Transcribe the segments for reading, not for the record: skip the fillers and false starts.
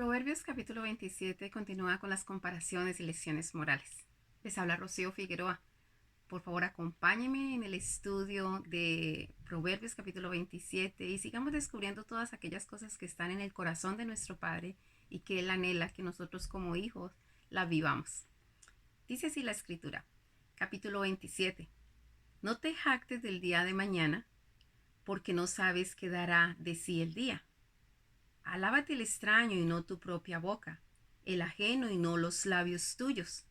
Proverbios capítulo 27 continúa con las comparaciones y lecciones morales. Les habla Rocío Figueroa. Por favor, acompáñenme en el estudio de Proverbios capítulo 27 y sigamos descubriendo todas aquellas cosas que están en el corazón de nuestro Padre y que Él anhela que nosotros como hijos la vivamos. Dice así la Escritura, capítulo 27. No te jactes del día de mañana, porque no sabes qué dará de sí el día. Alábate el extraño y no tu propia boca, el ajeno y no los labios tuyos.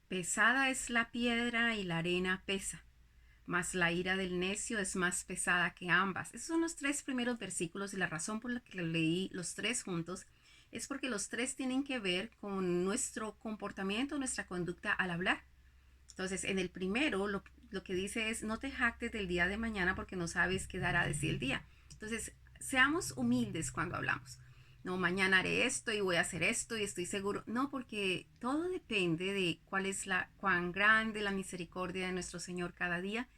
Pesada es la piedra y la arena pesa, mas la ira del necio es más pesada que ambas. Esos son los tres primeros versículos y la razón por la que leí los tres juntos es porque los tres tienen que ver con nuestro comportamiento, nuestra conducta al hablar. Entonces, en el primero lo que dice es, no te jactes del día de mañana porque no sabes qué dará de sí el día. Entonces, seamos humildes cuando hablamos. No, mañana haré esto y voy a hacer esto y estoy seguro. No, porque todo depende de cuán grande la misericordia de nuestro Señor cada día,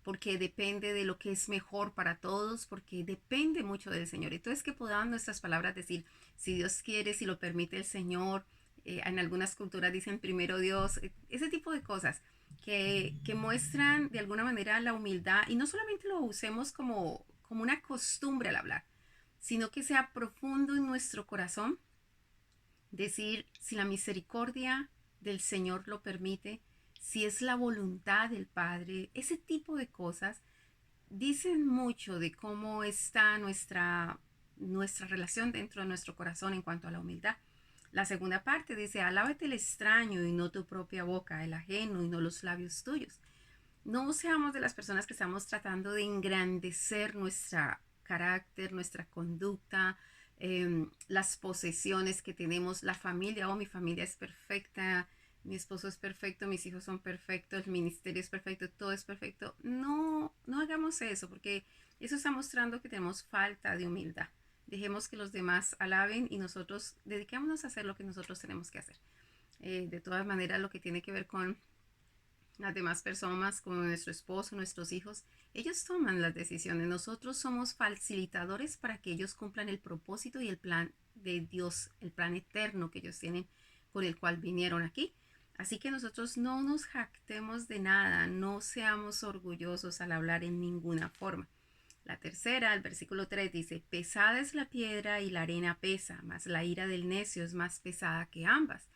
porque depende de lo que es mejor para todos, porque depende mucho del Señor. Entonces, que podamos nuestras palabras decir, si Dios quiere, si lo permite el Señor. En algunas culturas dicen primero Dios, ese tipo de cosas que muestran de alguna manera la humildad y no solamente lo usemos como una costumbre al hablar, sino que sea profundo en nuestro corazón, decir si la misericordia del Señor lo permite, si es la voluntad del Padre, ese tipo de cosas dicen mucho de cómo está nuestra relación dentro de nuestro corazón en cuanto a la humildad. La segunda parte dice, alábate el extraño y no tu propia boca, el ajeno y no los labios tuyos. No seamos de las personas que estamos tratando de engrandecer nuestra carácter, nuestra conducta, las posesiones que tenemos, la familia, mi familia es perfecta, mi esposo es perfecto, mis hijos son perfectos, el ministerio es perfecto, todo es perfecto. No, no hagamos eso porque eso está mostrando que tenemos falta de humildad. Dejemos que los demás alaben y nosotros dediquémonos a hacer lo que nosotros tenemos que hacer. De todas maneras, lo que tiene que ver con las demás personas, como nuestro esposo, nuestros hijos, ellos toman las decisiones. Nosotros somos facilitadores para que ellos cumplan el propósito y el plan de Dios, el plan eterno que ellos tienen, con el cual vinieron aquí. Así que nosotros no nos jactemos de nada, no seamos orgullosos al hablar en ninguna forma. La tercera, el versículo 3 dice, pesada es la piedra y la arena pesa, mas la ira del necio es más pesada que ambas.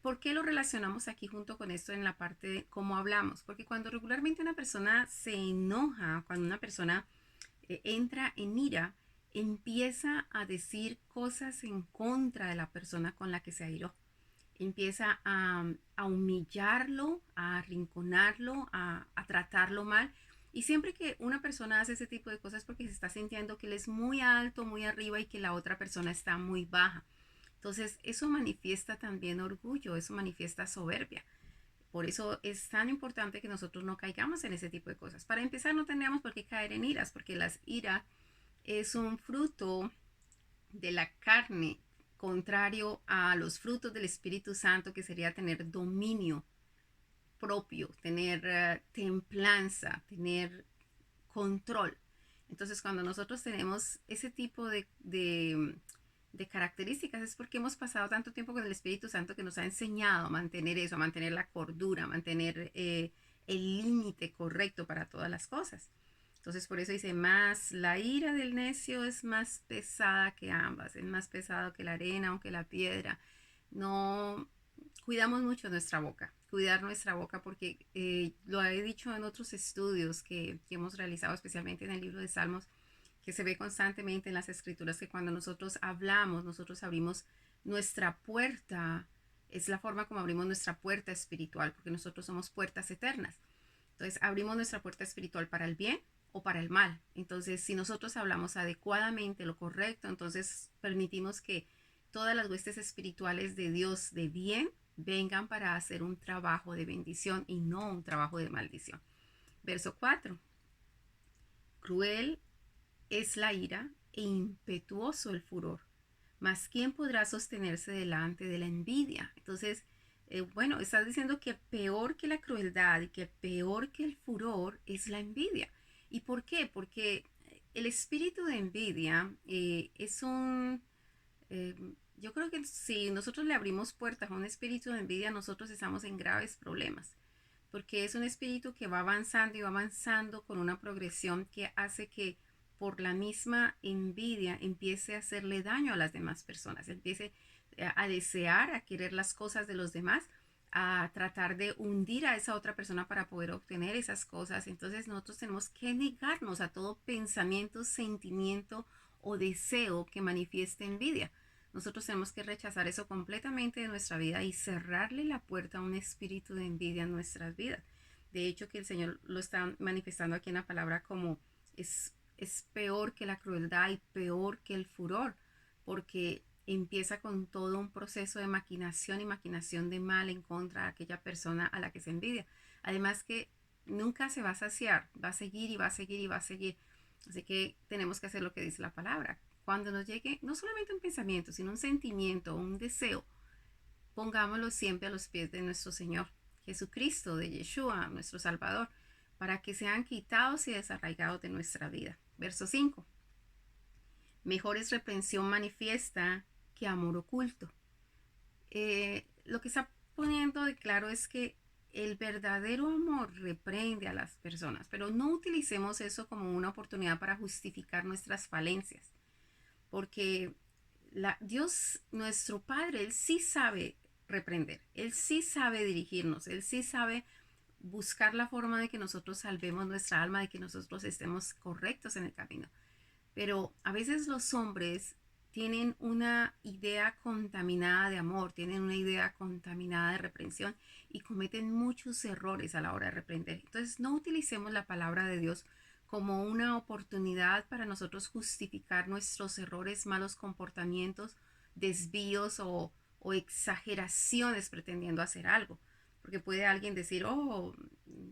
¿Por qué lo relacionamos aquí junto con esto en la parte de cómo hablamos? Porque cuando regularmente una persona se enoja, cuando una persona entra en ira, empieza a decir cosas en contra de la persona con la que se airó. Empieza a humillarlo, a arrinconarlo, a tratarlo mal. Y siempre que una persona hace ese tipo de cosas es porque se está sintiendo que él es muy alto, muy arriba y que la otra persona está muy baja. Entonces, eso manifiesta también orgullo, eso manifiesta soberbia. Por eso es tan importante que nosotros no caigamos en ese tipo de cosas. Para empezar, no tenemos por qué caer en iras, porque las iras es un fruto de la carne, contrario a los frutos del Espíritu Santo, que sería tener dominio propio, tener templanza, tener control. Entonces, cuando nosotros tenemos ese tipo de características es porque hemos pasado tanto tiempo con el Espíritu Santo que nos ha enseñado a mantener eso, a mantener la cordura, a mantener el límite correcto para todas las cosas. Entonces por eso dice, más la ira del necio es más pesada que ambas, es más pesado que la arena o que la piedra. No cuidamos mucho nuestra boca, cuidar nuestra boca porque lo he dicho en otros estudios que hemos realizado, especialmente en el libro de Salmos, que se ve constantemente en las escrituras, que cuando nosotros hablamos, nosotros abrimos nuestra puerta, es la forma como abrimos nuestra puerta espiritual, porque nosotros somos puertas eternas. Entonces, abrimos nuestra puerta espiritual para el bien o para el mal. Entonces, si nosotros hablamos adecuadamente lo correcto, entonces permitimos que todas las huestes espirituales de Dios de bien vengan para hacer un trabajo de bendición y no un trabajo de maldición. Verso 4. Cruel es la ira e impetuoso el furor, mas ¿quién podrá sostenerse delante de la envidia? Entonces, bueno, está diciendo que peor que la crueldad y que peor que el furor es la envidia. ¿Y por qué? Porque el espíritu de envidia Yo creo que si nosotros le abrimos puertas a un espíritu de envidia, nosotros estamos en graves problemas, porque es un espíritu que va avanzando y va avanzando con una progresión que hace que por la misma envidia empiece a hacerle daño a las demás personas, empiece a desear, a querer las cosas de los demás, a tratar de hundir a esa otra persona para poder obtener esas cosas. Entonces nosotros tenemos que negarnos a todo pensamiento, sentimiento o deseo que manifieste envidia. Nosotros tenemos que rechazar eso completamente de nuestra vida y cerrarle la puerta a un espíritu de envidia en nuestras vidas. De hecho, que el Señor lo está manifestando aquí en la palabra como es peor que la crueldad y peor que el furor, porque empieza con todo un proceso de maquinación y maquinación de mal en contra de aquella persona a la que se envidia. Además que nunca se va a saciar, va a seguir y va a seguir y va a seguir. Así que tenemos que hacer lo que dice la palabra. Cuando nos llegue no solamente un pensamiento, sino un sentimiento, un deseo, pongámoslo siempre a los pies de nuestro Señor Jesucristo, de Yeshua, nuestro Salvador, para que sean quitados y desarraigados de nuestra vida. Verso 5. Mejor es reprensión manifiesta que amor oculto. Lo que está poniendo de claro es que el verdadero amor reprende a las personas, pero no utilicemos eso como una oportunidad para justificar nuestras falencias, porque Dios, nuestro Padre, Él sí sabe reprender, Él sí sabe dirigirnos, Él sí sabe buscar la forma de que nosotros salvemos nuestra alma, de que nosotros estemos correctos en el camino. Pero a veces los hombres tienen una idea contaminada de amor, tienen una idea contaminada de reprensión y cometen muchos errores a la hora de reprender. Entonces no utilicemos la palabra de Dios como una oportunidad para nosotros justificar nuestros errores, malos comportamientos, desvíos o exageraciones pretendiendo hacer algo. Porque puede alguien decir, oh,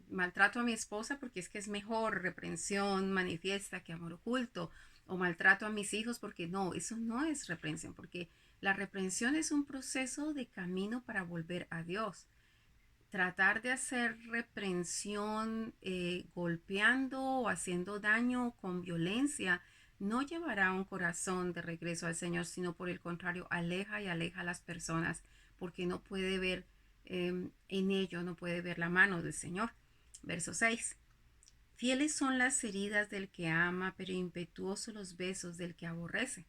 maltrato a mi esposa porque es que es mejor reprensión manifiesta que amor oculto, o maltrato a mis hijos porque no, eso no es reprensión, porque la reprensión es un proceso de camino para volver a Dios. Tratar de hacer reprensión golpeando o haciendo daño con violencia no llevará a un corazón de regreso al Señor, sino por el contrario, aleja y aleja a las personas porque no puede ver en ello, no puede ver la mano del Señor. Verso 6. Fieles son las heridas del que ama, pero impetuosos los besos del que aborrece.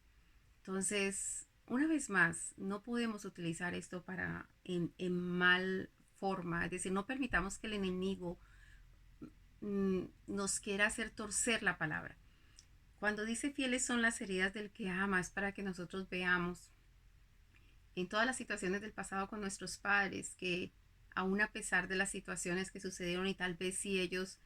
Entonces, una vez más, no podemos utilizar esto para en mal forma. Es decir, no permitamos que el enemigo nos quiera hacer torcer la palabra. Cuando dice fieles son las heridas del que ama, es para que nosotros veamos en todas las situaciones del pasado con nuestros padres, que aún a pesar de las situaciones que sucedieron y tal vez si ellos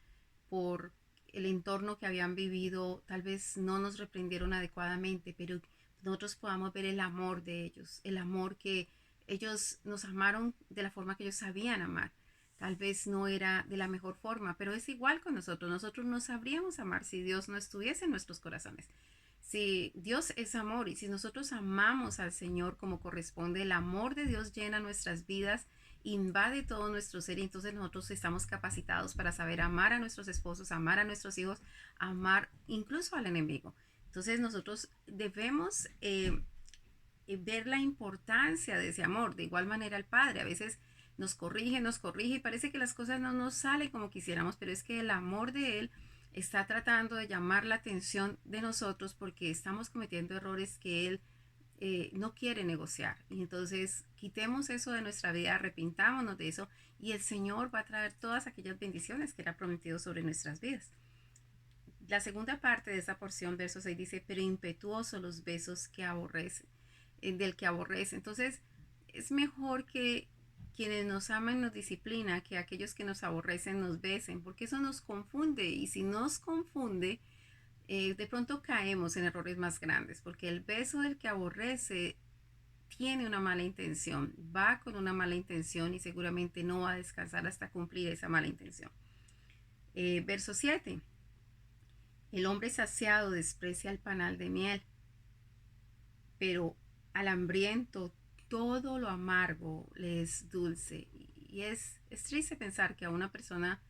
por el entorno que habían vivido tal vez no nos reprendieron adecuadamente, pero nosotros podamos ver el amor de ellos, el amor que ellos nos amaron de la forma que ellos sabían amar. Tal vez no era de la mejor forma, pero es igual con nosotros. Nosotros no sabríamos amar si Dios no estuviese en nuestros corazones. Si Dios es amor y si nosotros amamos al Señor como corresponde, el amor de Dios llena nuestras vidas, invade todo nuestro ser y entonces nosotros estamos capacitados para saber amar a nuestros esposos, amar a nuestros hijos, amar incluso al enemigo. Entonces nosotros debemos ver la importancia de ese amor. De igual manera el Padre a veces nos corrige y parece que las cosas no nos salen como quisiéramos, pero es que el amor de Él está tratando de llamar la atención de nosotros porque estamos cometiendo errores que Él no quiere negociar. Y entonces quitemos eso de nuestra vida, arrepintámonos de eso y el Señor va a traer todas aquellas bendiciones que Él ha prometido sobre nuestras vidas. La segunda parte de esa porción, verso 6, dice, pero impetuosos los besos que aborrece, del que aborrece. Entonces, es mejor que quienes nos aman nos disciplina que aquellos que nos aborrecen nos besen, porque eso nos confunde. Y si nos confunde, de pronto caemos en errores más grandes, porque el beso del que aborrece tiene una mala intención, va con una mala intención y seguramente no va a descansar hasta cumplir esa mala intención. Verso 7. El hombre saciado desprecia el panal de miel, pero al hambriento todo lo amargo le es dulce. Y es triste pensar que a una persona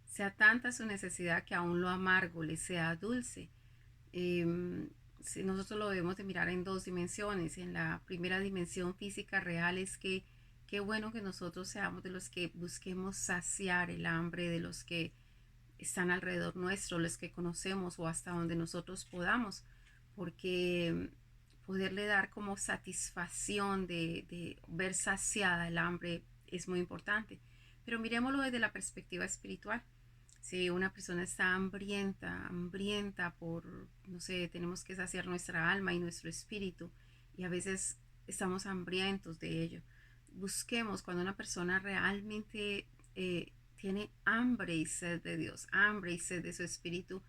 sea tanta su necesidad que aún lo amargo le sea dulce. si nosotros lo debemos de mirar en dos dimensiones. En la primera dimensión física real es que qué bueno que nosotros seamos de los que busquemos saciar el hambre de los que están alrededor nuestro, los que conocemos o hasta donde nosotros podamos, porque poderle dar como satisfacción de ver saciada el hambre es muy importante. Pero miremoslo desde la perspectiva espiritual. Si una persona está hambrienta, hambrienta por, no sé, tenemos que saciar nuestra alma y nuestro espíritu y a veces estamos hambrientos de ello. Busquemos cuando una persona realmente tiene hambre y sed de Dios, hambre y sed de su espíritu,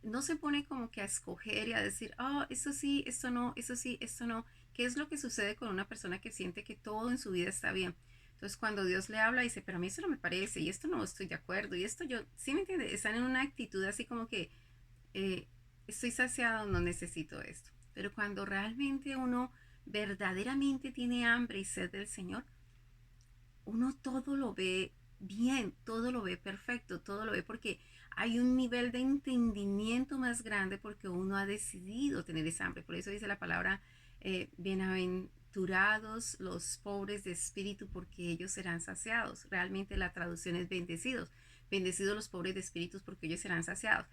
no se pone como que a escoger y a decir, oh, esto sí, esto no, eso sí, esto no. ¿Qué es lo que sucede con una persona que siente que todo en su vida está bien? Entonces cuando Dios le habla dice, pero a mí esto no me parece y esto no estoy de acuerdo y esto yo, ¿sí me entiende? Están en una actitud así como que eh, estoy saciado, no necesito esto. Pero cuando realmente uno verdaderamente tiene hambre y sed del Señor, uno todo lo ve bien, todo lo ve perfecto, todo lo ve porque hay un nivel de entendimiento más grande porque uno ha decidido tener esa hambre. Por eso dice la palabra, bienaventurados los pobres de espíritu porque ellos serán saciados. Realmente la traducción es bendecidos. Bendecidos los pobres de espíritu porque ellos serán saciados.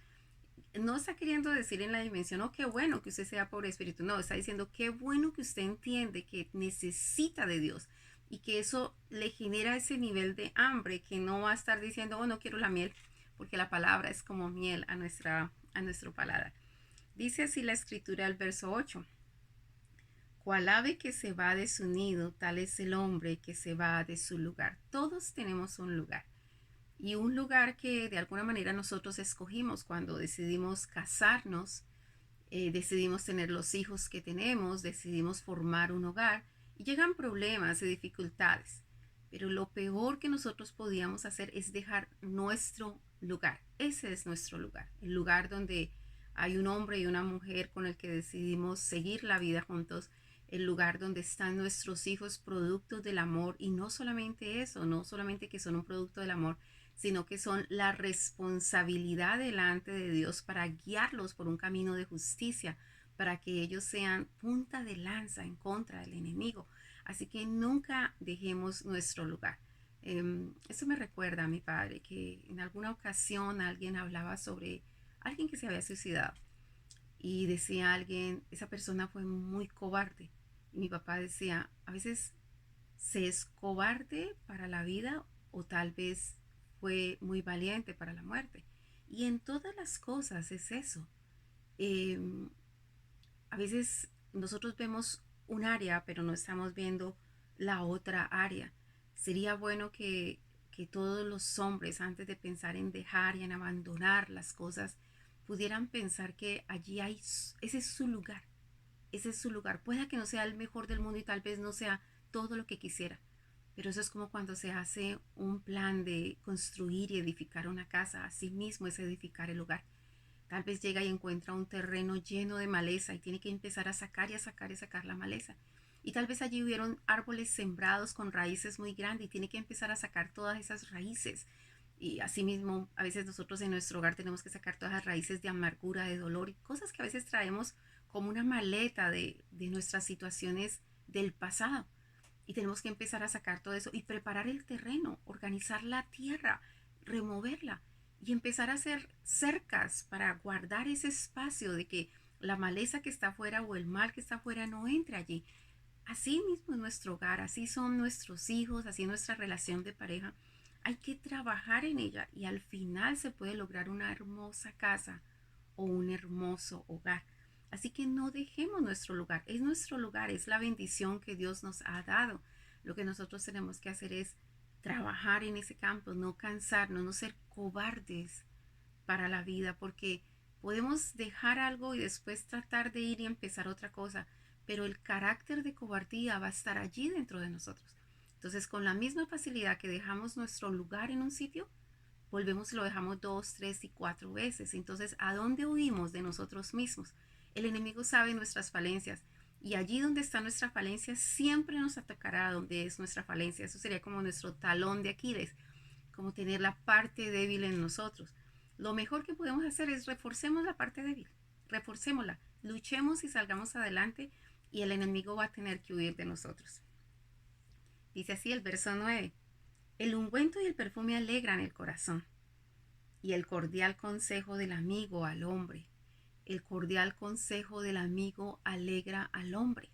No está queriendo decir en la dimensión, oh, qué bueno que usted sea pobre de espíritu. No, está diciendo, qué bueno que usted entiende que necesita de Dios y que eso le genera ese nivel de hambre que no va a estar diciendo, oh, no quiero la miel, porque la palabra es como miel a nuestro paladar. Dice así la escritura al verso 8. Cual ave que se va de su nido, tal es el hombre que se va de su lugar. Todos tenemos un lugar y un lugar que de alguna manera nosotros escogimos cuando decidimos casarnos, decidimos tener los hijos que tenemos, decidimos formar un hogar y llegan problemas y dificultades. Pero lo peor que nosotros podíamos hacer es dejar nuestro lugar. Ese es nuestro lugar, el lugar donde hay un hombre y una mujer con el que decidimos seguir la vida juntos, el lugar donde están nuestros hijos productos del amor y no solamente eso, no solamente que son un producto del amor, sino que son la responsabilidad delante de Dios para guiarlos por un camino de justicia, para que ellos sean punta de lanza en contra del enemigo. Así que nunca dejemos nuestro lugar. Eso me recuerda a mi padre, que en alguna ocasión alguien hablaba sobre alguien que se había suicidado y decía alguien, esa persona fue muy cobarde. Y mi papá decía, a veces se es cobarde para la vida o tal vez fue muy valiente para la muerte. Y en todas las cosas es eso. Eh, a veces nosotros vemos un área, pero no estamos viendo la otra área. Sería bueno que todos los hombres, antes de pensar en dejar y en abandonar las cosas, pudieran pensar que allí hay, ese es su lugar. Ese es su lugar. Pueda que no sea el mejor del mundo y tal vez no sea todo lo que quisiera. Pero eso es como cuando se hace un plan de construir y edificar una casa. Así mismo es edificar el hogar. Tal vez llega y encuentra un terreno lleno de maleza y tiene que empezar a sacar y a sacar y a sacar la maleza. Y tal vez allí hubieron árboles sembrados con raíces muy grandes y tiene que empezar a sacar todas esas raíces. Y asimismo, a veces nosotros en nuestro hogar tenemos que sacar todas las raíces de amargura, de dolor y cosas que a veces traemos como una maleta de nuestras situaciones del pasado. Y tenemos que empezar a sacar todo eso y preparar el terreno, organizar la tierra, removerla y empezar a hacer cercas para guardar ese espacio de que la maleza que está afuera o el mal que está afuera no entre allí. Así mismo es nuestro hogar, así son nuestros hijos, así es nuestra relación de pareja. Hay que trabajar en ella y al final se puede lograr una hermosa casa o un hermoso hogar. Así que no dejemos nuestro lugar, es nuestro lugar, es la bendición que Dios nos ha dado. Lo que nosotros tenemos que hacer es trabajar en ese campo, no cansarnos, no ser cobardes para la vida, porque podemos dejar algo y después tratar de ir y empezar otra cosa, pero el carácter de cobardía va a estar allí dentro de nosotros. Entonces, con la misma facilidad que dejamos nuestro lugar en un sitio, volvemos y lo dejamos 2, 3 y 4 veces. Entonces, ¿a dónde huimos de nosotros mismos? El enemigo sabe nuestras falencias y allí donde está nuestra falencia siempre nos atacará donde es nuestra falencia. Eso sería como nuestro talón de Aquiles, como tener la parte débil en nosotros. Lo mejor que podemos hacer es reforcemos la parte débil, reforcémosla. luchemos y salgamos adelante y el enemigo va a tener que huir de nosotros. Dice así el verso 9: el ungüento y el perfume alegran el corazón, y el cordial consejo del amigo al hombre. El cordial consejo del amigo alegra al hombre.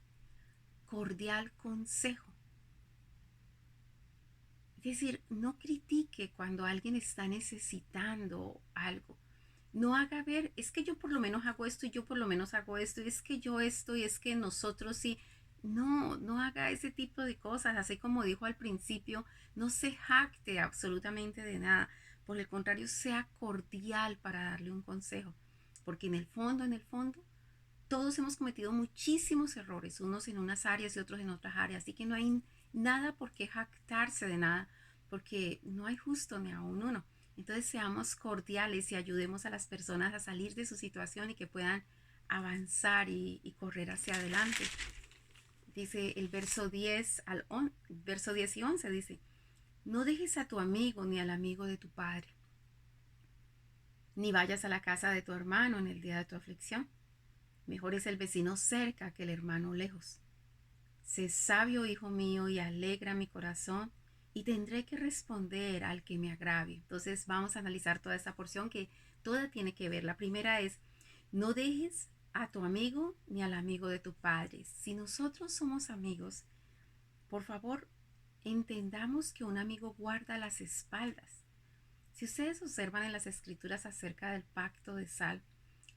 Cordial consejo. Es decir, no critique cuando alguien está necesitando algo. No haga ver, es que yo por lo menos hago esto y yo por lo menos hago esto, y es que yo esto y es que nosotros sí. No, no haga ese tipo de cosas. Así como dijo al principio, no se jacte absolutamente de nada. Por el contrario, sea cordial para darle un consejo. Porque en el fondo, todos hemos cometido muchísimos errores, unos en unas áreas y otros en otras áreas. Así que no hay nada por qué jactarse de nada, porque no hay justo ni aún uno. Entonces seamos cordiales y ayudemos a las personas a salir de su situación y que puedan avanzar y correr hacia adelante. Dice el verso 10 y 11, dice: no dejes a tu amigo ni al amigo de tu padre, ni vayas a la casa de tu hermano en el día de tu aflicción. Mejor es el vecino cerca que el hermano lejos. Sé sabio, hijo mío, y alegra mi corazón, y tendré que responder al que me agravie. Entonces vamos a analizar toda esta porción que toda tiene que ver. La primera es: no dejes a tu amigo ni al amigo de tu padre. Si nosotros somos amigos, por favor, entendamos que un amigo guarda las espaldas. Si ustedes observan en las escrituras acerca del pacto de sal,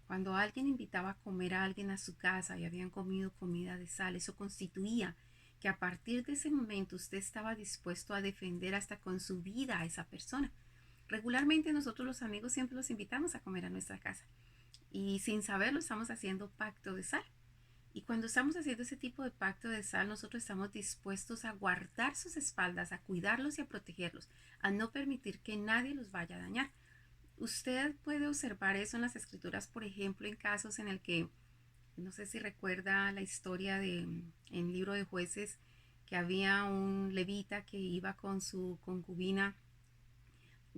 cuando alguien invitaba a comer a alguien a su casa y habían comido comida de sal, eso constituía que a partir de ese momento usted estaba dispuesto a defender hasta con su vida a esa persona. Regularmente nosotros los amigos siempre los invitamos a comer a nuestra casa y sin saberlo estamos haciendo pacto de sal. Y cuando estamos haciendo ese tipo de pacto de sal, nosotros estamos dispuestos a guardar sus espaldas, a cuidarlos y a protegerlos, a no permitir que nadie los vaya a dañar. Usted puede observar eso en las escrituras, por ejemplo, en casos en el que, no sé si recuerda la historia en el libro de Jueces, que había un levita que iba con su concubina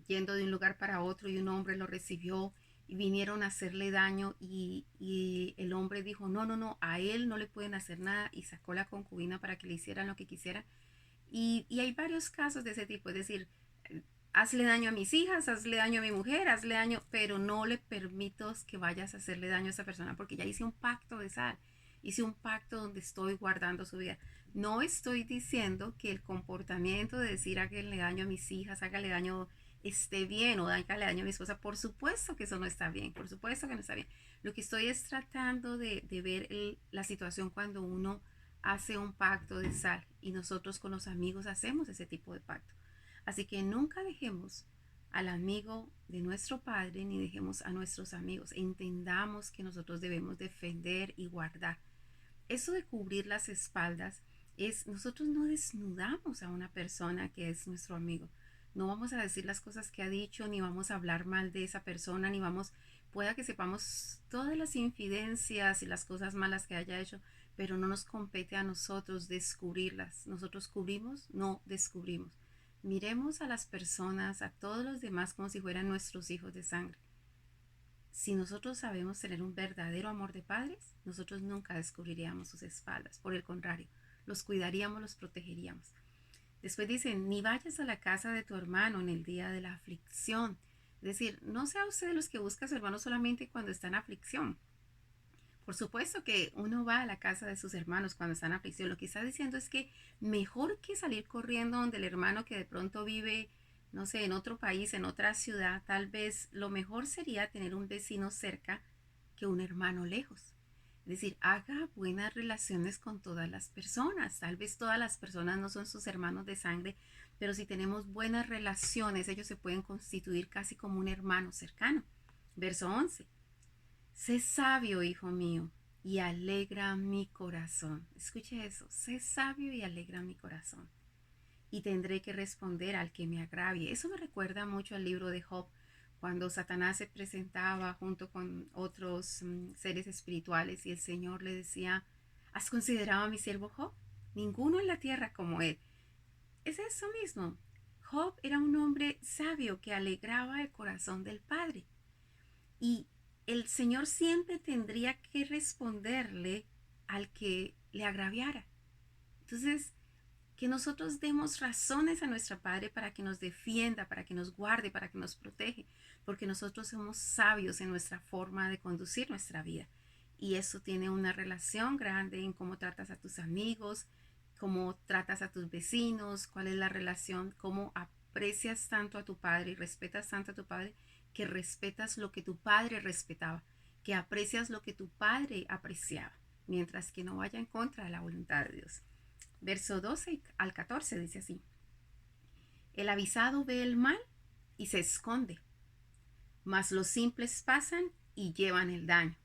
yendo de un lugar para otro y un hombre lo recibió y vinieron a hacerle daño y el hombre dijo, no, no, no, a él no le pueden hacer nada y sacó la concubina para que le hicieran lo que quisieran. Y hay varios casos de ese tipo, es decir, hazle daño a mis hijas, hazle daño a mi mujer, hazle daño, pero no le permito que vayas a hacerle daño a esa persona porque ya hice un pacto de sal, hice un pacto donde estoy guardando su vida. No estoy diciendo que el comportamiento de decir hágale daño a mis hijas, hágale daño, esté bien o hágale daño a mi esposa, por supuesto que eso no está bien, por supuesto que no está bien. Lo que estoy es tratando de ver la situación cuando uno hace un pacto de sal y nosotros con los amigos hacemos ese tipo de pacto. Así que nunca dejemos al amigo de nuestro Padre ni dejemos a nuestros amigos. Entendamos que nosotros debemos defender y guardar. Eso de cubrir las espaldas es, nosotros no desnudamos a una persona que es nuestro amigo. No vamos a decir las cosas que ha dicho, ni vamos a hablar mal de esa persona, ni vamos, pueda que sepamos todas las infidencias y las cosas malas que haya hecho, pero no nos compete a nosotros descubrirlas. Nosotros cubrimos, no descubrimos. Miremos a las personas, a todos los demás como si fueran nuestros hijos de sangre. Si nosotros sabemos tener un verdadero amor de padres, nosotros nunca descubriríamos sus espaldas. Por el contrario, los cuidaríamos, los protegeríamos. Después dicen, ni vayas a la casa de tu hermano en el día de la aflicción. Es decir, no sea usted de los que busca a su hermano solamente cuando está en aflicción. Por supuesto que uno va a la casa de sus hermanos cuando están en aflicción. Lo que está diciendo es que mejor que salir corriendo donde el hermano que de pronto vive, no sé, en otro país, en otra ciudad, tal vez lo mejor sería tener un vecino cerca que un hermano lejos. Es decir, haga buenas relaciones con todas las personas. Tal vez todas las personas no son sus hermanos de sangre, pero si tenemos buenas relaciones, ellos se pueden constituir casi como un hermano cercano. Verso 11. Sé sabio, hijo mío, y alegra mi corazón. Escuche eso, sé sabio y alegra mi corazón. Y tendré que responder al que me agravie. Eso me recuerda mucho al libro de Job, cuando Satanás se presentaba junto con otros seres espirituales y el Señor le decía, ¿has considerado a mi siervo Job? Ninguno en la tierra como él. Es eso mismo. Job era un hombre sabio que alegraba el corazón del Padre. Y el Señor siempre tendría que responderle al que le agraviara. Entonces, que nosotros demos razones a nuestro Padre para que nos defienda, para que nos guarde, para que nos protege, porque nosotros somos sabios en nuestra forma de conducir nuestra vida. Y eso tiene una relación grande en cómo tratas a tus amigos, cómo tratas a tus vecinos, cuál es la relación, cómo aprecias tanto a tu Padre y respetas tanto a tu Padre, que respetas lo que tu Padre respetaba, que aprecias lo que tu Padre apreciaba, mientras que no vaya en contra de la voluntad de Dios. Verso 12 al 14 dice así: el avisado ve el mal y se esconde, mas los simples pasan y llevan el daño.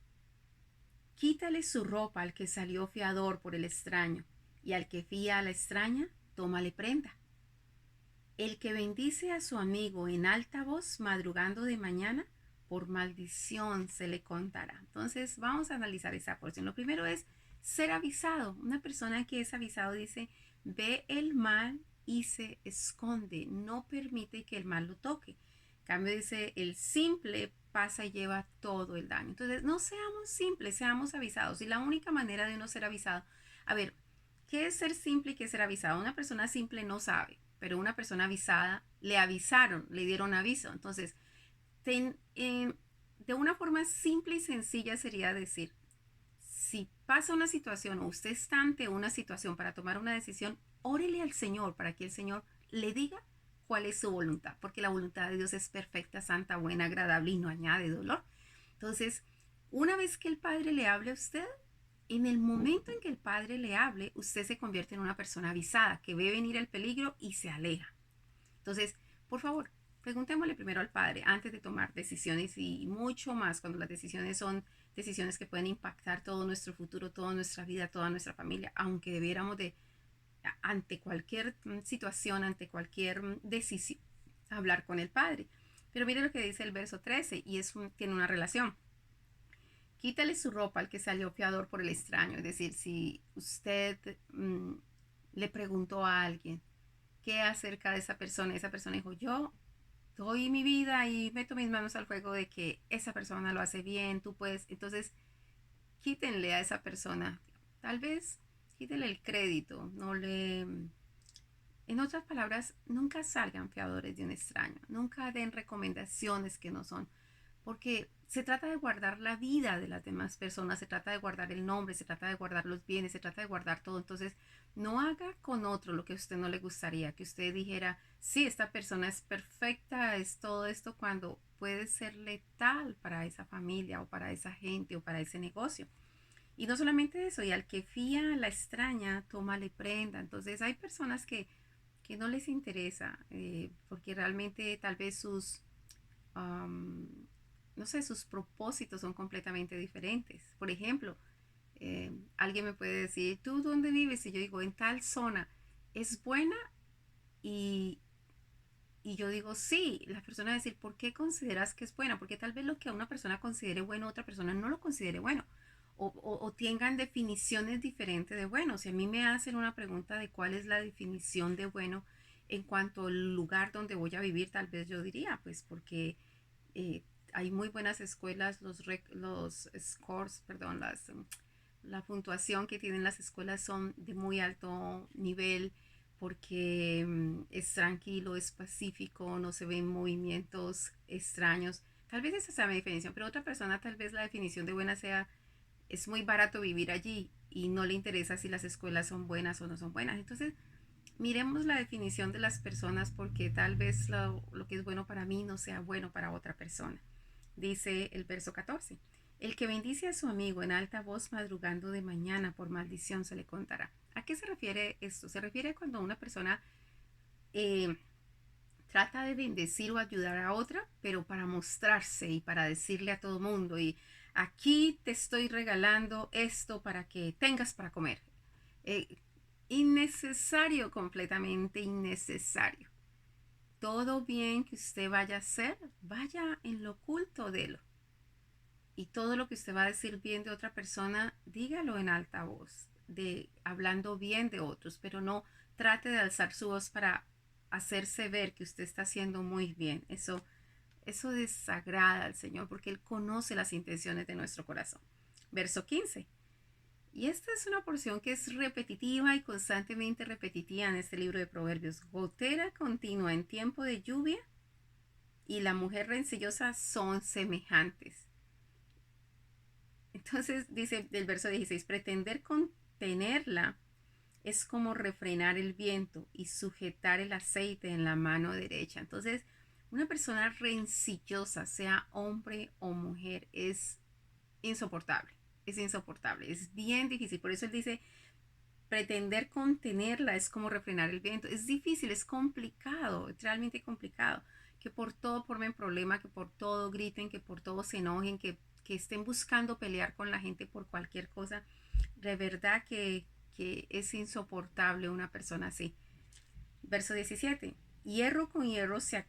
Quítale su ropa al que salió fiador por el extraño, y al que fía a la extraña, tómale prenda. El que bendice a su amigo en alta voz madrugando de mañana, por maldición se le contará. Entonces vamos a analizar esa porción. Lo primero es ser avisado. Una persona que es avisado dice, ve el mal y se esconde, no permite que el mal lo toque. En cambio dice, el simple pasa y lleva todo el daño. Entonces no seamos simples, seamos avisados. Y la única manera de uno ser avisado, a ver, ¿qué es ser simple y qué es ser avisado? Una persona simple no sabe, pero una persona avisada le avisaron, le dieron aviso. Entonces, de una forma simple y sencilla sería decir, si pasa una situación o usted está ante una situación para tomar una decisión, órele al Señor para que el Señor le diga cuál es su voluntad, porque la voluntad de Dios es perfecta, santa, buena, agradable y no añade dolor. Entonces, una vez que el Padre le hable a usted, en el momento en que el Padre le hable, usted se convierte en una persona avisada, que ve venir el peligro y se aleja. Entonces, por favor, preguntémosle primero al Padre antes de tomar decisiones, y mucho más cuando las decisiones son decisiones que pueden impactar todo nuestro futuro, toda nuestra vida, toda nuestra familia, aunque debiéramos de, ante cualquier situación, ante cualquier decisión, hablar con el Padre. Pero mire lo que dice el verso 13 y tiene una relación. Quítale su ropa al que salió fiador por el extraño. Es decir, si usted le preguntó a alguien qué acerca de esa persona dijo, yo doy mi vida y meto mis manos al fuego de que esa persona lo hace bien, tú puedes. Entonces, quítenle a esa persona, tal vez quítenle el crédito, no le... En otras palabras, nunca salgan fiadores de un extraño, nunca den recomendaciones que no son, porque se trata de guardar la vida de las demás personas, se trata de guardar el nombre, se trata de guardar los bienes, se trata de guardar todo. Entonces, no haga con otro lo que a usted no le gustaría, que usted dijera, sí, esta persona es perfecta, es todo esto, cuando puede ser letal para esa familia o para esa gente o para ese negocio. Y no solamente eso, y al que fía la extraña, tómale prenda. Entonces, hay personas que no les interesa, porque realmente tal vez um, no sé, sus propósitos son completamente diferentes. Por ejemplo, alguien me puede decir, ¿tú dónde vives? Y yo digo, en tal zona. ¿Es buena? Y, y yo digo, sí. La persona va a decir, ¿por qué consideras que es buena? Porque tal vez lo que a una persona considere bueno, otra persona no lo considere bueno. O tengan definiciones diferentes de bueno. Si a mí me hacen una pregunta de cuál es la definición de bueno en cuanto al lugar donde voy a vivir, tal vez yo diría, pues porque eh, hay muy buenas escuelas, los scores, perdón, la puntuación que tienen las escuelas son de muy alto nivel, porque es tranquilo, es pacífico, no se ven movimientos extraños. Tal vez esa sea mi definición, pero otra persona tal vez la definición de buena sea, es muy barato vivir allí y no le interesa si las escuelas son buenas o no son buenas. Entonces, miremos la definición de las personas, porque tal vez lo que es bueno para mí no sea bueno para otra persona. Dice el verso 14. El que bendice a su amigo en alta voz madrugando de mañana, por maldición se le contará. ¿A qué se refiere esto? Se refiere a cuando una persona eh, trata de bendecir o ayudar a otra, pero para mostrarse y para decirle a todo mundo, y aquí te estoy regalando esto para que tengas para comer. Eh, Innecesario, completamente innecesario. Todo bien que usted vaya a hacer, vaya en lo oculto de lo. Y todo lo que usted va a decir bien de otra persona, dígalo en alta voz, hablando bien de otros, pero no trate de alzar su voz para hacerse ver que usted está haciendo muy bien. Eso Eso desagrada al Señor porque Él conoce las intenciones de nuestro corazón. Verso 15. Y esta es una porción que es repetitiva y constantemente repetitiva en este libro de Proverbios. Gotera continua en tiempo de lluvia y la mujer rencillosa son semejantes. Entonces dice el verso 16, pretender contenerla es como refrenar el viento y sujetar el aceite en la mano derecha. Entonces, una persona rencillosa, sea hombre o mujer, es insoportable. Es insoportable, es bien difícil. Por eso él dice, pretender contenerla es como refrenar el viento. Es difícil, es complicado, es realmente complicado. Que por todo formen problema, que por todo griten, que por todo se enojen, que estén buscando pelear con la gente por cualquier cosa. De verdad que es insoportable una persona así. Verso 17. Hierro con hierro se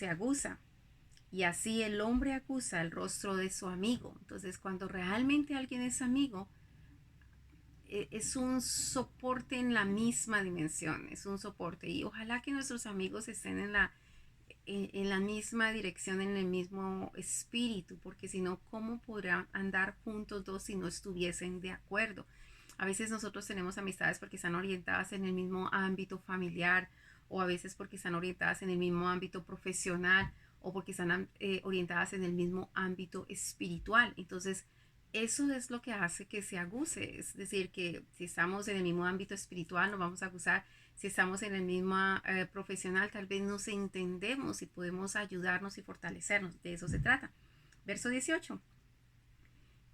aguza, y así el hombre acusa el rostro de su amigo. Entonces, cuando realmente alguien es amigo, es un soporte en la misma dimensión, es un soporte. Y ojalá que nuestros amigos estén en la misma dirección, en el mismo espíritu, porque si no, ¿cómo podrán andar juntos dos si no estuviesen de acuerdo? A veces nosotros tenemos amistades porque están orientadas en el mismo ámbito familiar, o a veces porque están orientadas en el mismo ámbito profesional, o porque están orientadas en el mismo ámbito espiritual. Entonces, eso es lo que hace que se aguce. Es decir, que si estamos en el mismo ámbito espiritual, nos vamos a acusar. Si estamos en el mismo profesional, tal vez nos entendemos y podemos ayudarnos y fortalecernos. De eso se trata. Verso 18.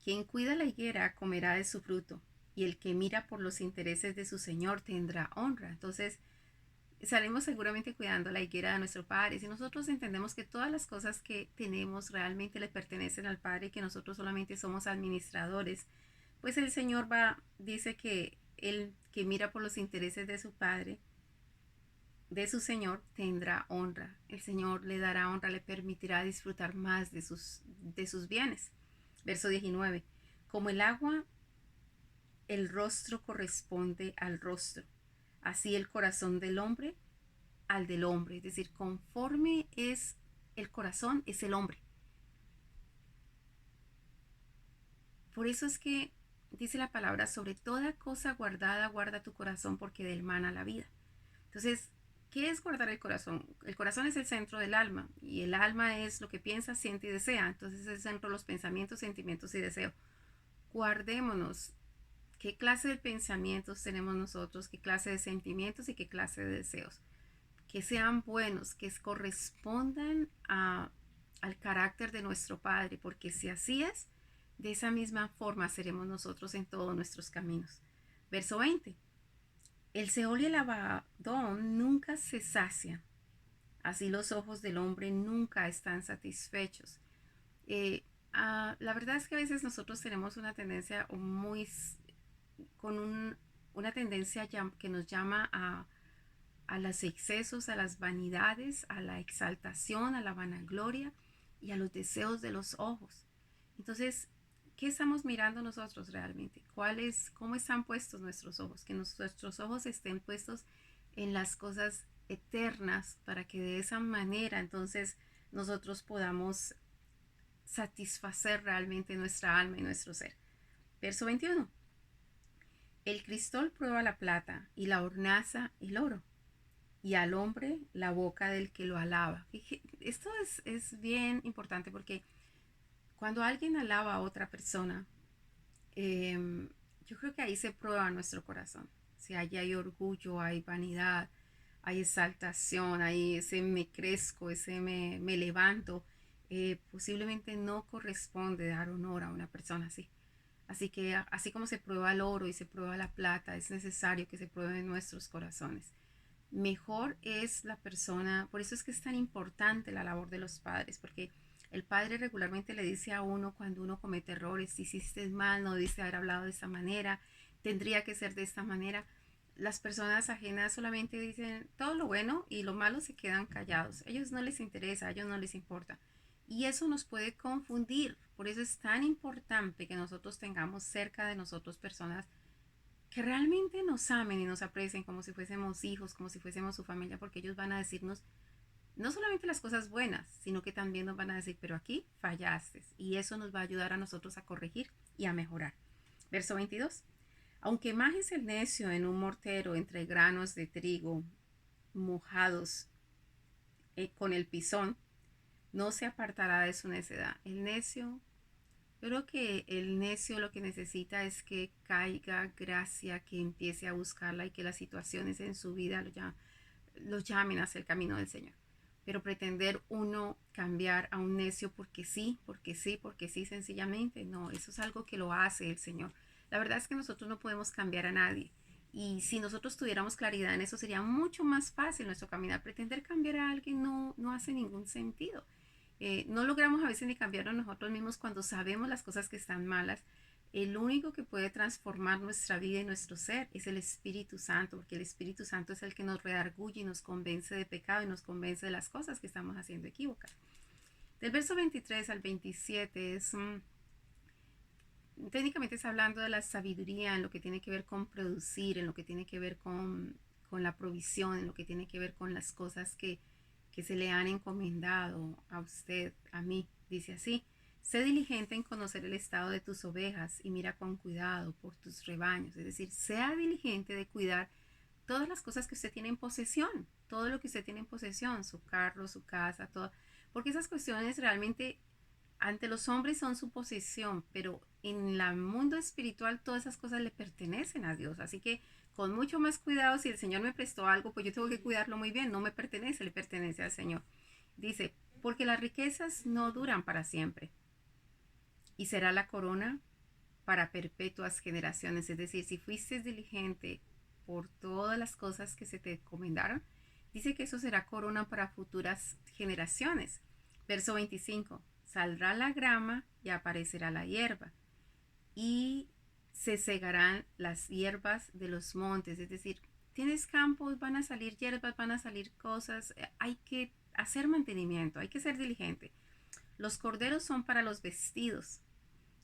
Quien cuida la higuera comerá de su fruto, y el que mira por los intereses de su Señor tendrá honra. Entonces, salimos seguramente cuidando la higuera de nuestro Padre. Si nosotros entendemos que todas las cosas que tenemos realmente le pertenecen al Padre y que nosotros solamente somos administradores, pues el Señor dice que el que mira por los intereses de su Padre, de su Señor, tendrá honra. El Señor le dará honra, le permitirá disfrutar más de sus bienes. Verso 19. Como el agua, el rostro corresponde al rostro, así el corazón del hombre al del hombre. Es decir, conforme es el corazón, es el hombre. Por eso es que dice la palabra, sobre toda cosa guardada, guarda tu corazón, porque del mana la vida. Entonces, ¿qué es guardar el corazón? El corazón es el centro del alma, y el alma es lo que piensa, siente y desea. Entonces es el centro de los pensamientos, sentimientos y deseos. Guardémonos. ¿Qué clase de pensamientos tenemos nosotros? ¿Qué clase de sentimientos y qué clase de deseos? Que sean buenos, que correspondan al carácter de nuestro Padre, porque si así es, de esa misma forma seremos nosotros en todos nuestros caminos. Verso 20. El Seol y el Abadón nunca se sacian, así los ojos del hombre nunca están satisfechos. La verdad es que a veces nosotros tenemos una tendencia una tendencia que nos llama a los excesos, a las vanidades, a la exaltación, a la vanagloria y a los deseos de los ojos. Entonces, ¿qué estamos mirando nosotros realmente? ¿Cómo están puestos nuestros ojos? Que nuestros ojos estén puestos en las cosas eternas para que de esa manera entonces nosotros podamos satisfacer realmente nuestra alma y nuestro ser. Verso 21. El cristal prueba la plata y la hornaza el oro, y al hombre la boca del que lo alaba. Esto es bien importante porque cuando alguien alaba a otra persona, yo creo que ahí se prueba nuestro corazón. Si allí hay orgullo, hay vanidad, hay exaltación, hay ese me crezco, ese me levanto, posiblemente no corresponde dar honor a una persona así. Así que así como se prueba el oro y se prueba la plata, es necesario que se prueben nuestros corazones. Mejor es la persona, por eso es que es tan importante la labor de los padres, porque el padre regularmente le dice a uno cuando uno comete errores, hiciste mal, no debiste haber hablado de esta manera, tendría que ser de esta manera. Las personas ajenas solamente dicen todo lo bueno y lo malo se quedan callados. A ellos no les interesa, a ellos no les importa. Y eso nos puede confundir. Por eso es tan importante que nosotros tengamos cerca de nosotros personas que realmente nos amen y nos aprecien como si fuésemos hijos, como si fuésemos su familia, porque ellos van a decirnos no solamente las cosas buenas, sino que también nos van a decir, pero aquí fallaste. Y eso nos va a ayudar a nosotros a corregir y a mejorar. Verso 22. Aunque majes el necio en un mortero entre granos de trigo mojados con el pisón, no se apartará de su necedad. El necio, yo creo que el necio lo que necesita es que caiga gracia, que empiece a buscarla y que las situaciones en su vida lo llamen hacia el camino del Señor. Pero pretender uno cambiar a un necio porque sí, porque sí, porque sí, sencillamente, no, eso es algo que lo hace el Señor. La verdad es que nosotros no podemos cambiar a nadie. Y si nosotros tuviéramos claridad en eso, sería mucho más fácil nuestro caminar. Pretender cambiar a alguien no hace ningún sentido. No logramos a veces ni cambiarnos nosotros mismos cuando sabemos las cosas que están malas. El único que puede transformar nuestra vida y nuestro ser es el Espíritu Santo, porque el Espíritu Santo es el que nos redarguye y nos convence de pecado y nos convence de las cosas que estamos haciendo equivocadas. Del verso 23 al 27 técnicamente está hablando de la sabiduría en lo que tiene que ver con producir, en lo que tiene que ver con la provisión, en lo que tiene que ver con las cosas que se le han encomendado a usted, a mí. Dice así: sé diligente en conocer el estado de tus ovejas y mira con cuidado por tus rebaños. Es decir, sea diligente de cuidar todas las cosas que usted tiene en posesión, todo lo que usted tiene en posesión, su carro, su casa, todo. Porque esas cuestiones realmente ante los hombres son su posesión, pero en el mundo espiritual todas esas cosas le pertenecen a Dios. Así que con mucho más cuidado, si el Señor me prestó algo, pues yo tengo que cuidarlo muy bien. No me pertenece, le pertenece al Señor. Dice, porque las riquezas no duran para siempre y será la corona para perpetuas generaciones. Es decir, si fuiste diligente por todas las cosas que se te encomendaron, dice que eso será corona para futuras generaciones. Verso 25, saldrá la grama y aparecerá la hierba y se segarán las hierbas de los montes. Es decir, tienes campos, van a salir hierbas, van a salir cosas, hay que hacer mantenimiento, hay que ser diligente. Los corderos son para los vestidos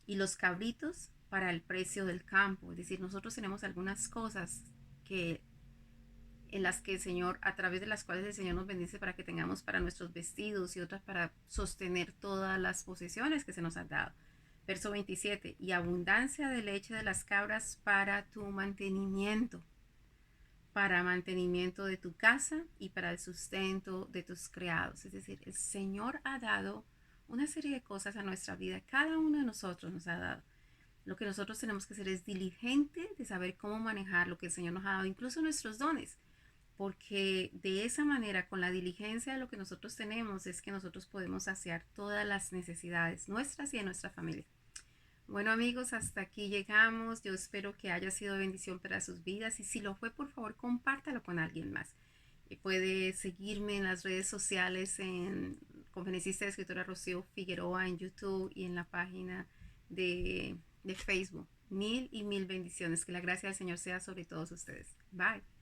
y los cabritos para el precio del campo. Es decir, nosotros tenemos algunas cosas que en las que el Señor, a través de las cuales el Señor nos bendice para que tengamos para nuestros vestidos y otras para sostener todas las posesiones que se nos han dado. Verso 27, y abundancia de leche de las cabras para tu mantenimiento, para mantenimiento de tu casa y para el sustento de tus criados. Es decir, el Señor ha dado una serie de cosas a nuestra vida, cada uno de nosotros nos ha dado. Lo que nosotros tenemos que hacer es diligente de saber cómo manejar lo que el Señor nos ha dado, incluso nuestros dones, porque de esa manera, con la diligencia de lo que nosotros tenemos, es que nosotros podemos saciar todas las necesidades nuestras y de nuestra familia. Bueno amigos, hasta aquí llegamos. Yo espero que haya sido bendición para sus vidas y si lo fue, por favor, compártalo con alguien más. Y puede seguirme en las redes sociales en Conferencista de Escritora Rocío Figueroa en YouTube y en la página de Facebook. Mil y mil bendiciones. Que la gracia del Señor sea sobre todos ustedes. Bye.